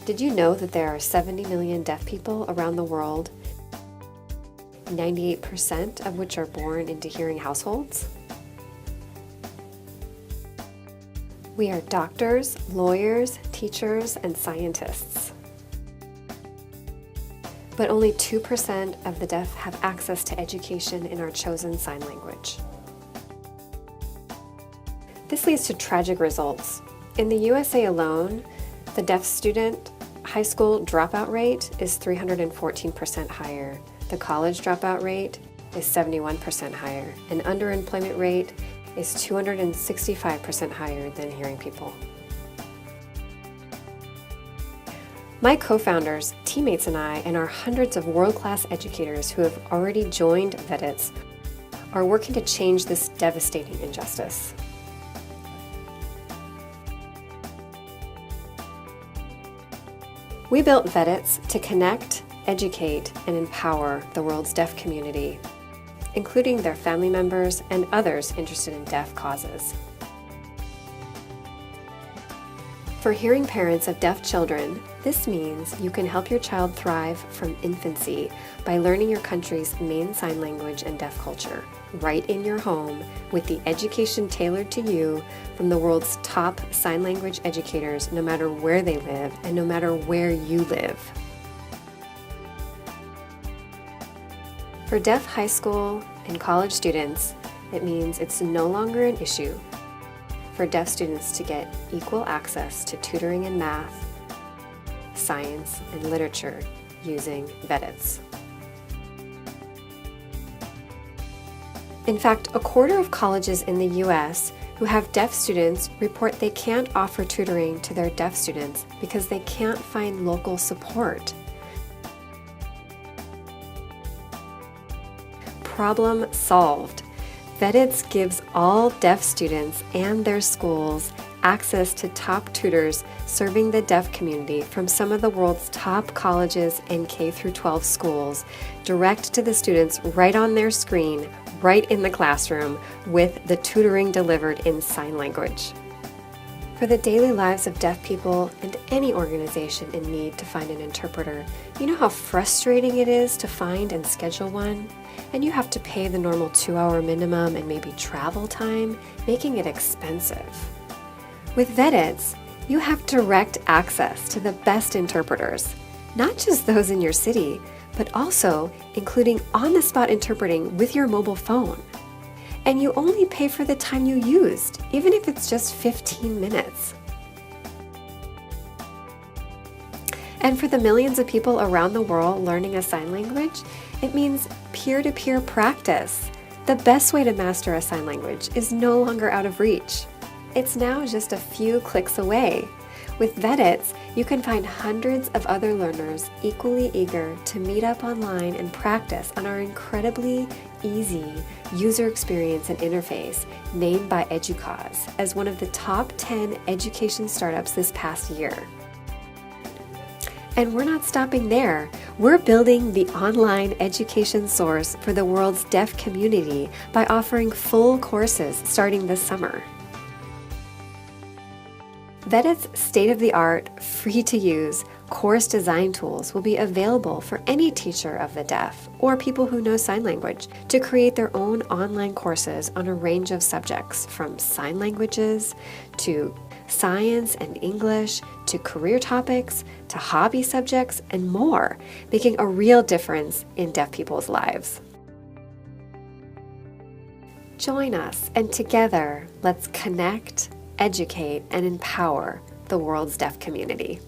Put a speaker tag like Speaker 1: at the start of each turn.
Speaker 1: Did you know that there are 70 million deaf people around the world, 98% of which are born into hearing households? We are doctors, lawyers, teachers, and scientists. But only 2% of the deaf have access to education in our chosen sign language. This leads to tragic results. In the USA alone, the deaf student high school dropout rate is 314% higher. The college dropout rate is 71% higher. And underemployment rate is 265% higher than hearing people. My co-founders, teammates, and I, and our hundreds of world-class educators who have already joined VeditzOverview are working to change this devastating injustice. We built VeditzOverview to connect, educate, and empower the world's deaf community, including their family members and others interested in deaf causes. For hearing parents of deaf children, this means you can help your child thrive from infancy by learning your country's main sign language and deaf culture, right in your home, with the education tailored to you from the world's top sign language educators, no matter where they live and no matter where you live. For deaf high school and college students, it means it's no longer an issue for deaf students to get equal access to tutoring in math, science, and literature using VeditzOverview. In fact, a quarter of colleges in the US who have deaf students report they can't offer tutoring to their deaf students because they can't find local support. Problem solved. VeditzOverview gives all deaf students and their schools access to top tutors serving the deaf community from some of the world's top colleges and K-12 schools, direct to the students right on their screen, right in the classroom, with the tutoring delivered in sign language. For the daily lives of deaf people and any organization in need to find an interpreter, you know how frustrating it is to find and schedule one? And you have to pay the normal 2-hour minimum and maybe travel time, making it expensive. With VeditzOverview, you have direct access to the best interpreters, not just those in your city, but also including on-the-spot interpreting with your mobile phone. And you only pay for the time you used, even if it's just 15 minutes. And for the millions of people around the world learning a sign language, it means peer-to-peer practice. The best way to master a sign language is no longer out of reach. It's now just a few clicks away. With VeditzOverview, you can find hundreds of other learners equally eager to meet up online and practice on our incredibly easy user experience and interface named by EDUCAUSE as one of the top 10 education startups this past year. And we're not stopping there. We're building the online education source for the world's deaf community by offering full courses starting this summer. VeditzOverview state-of-the-art, free-to-use course design tools will be available for any teacher of the deaf or people who know sign language to create their own online courses on a range of subjects, from sign languages to science and English to career topics to hobby subjects and more, making a real difference in deaf people's lives. Join us, and together, let's connect, educate, and empower the world's deaf community.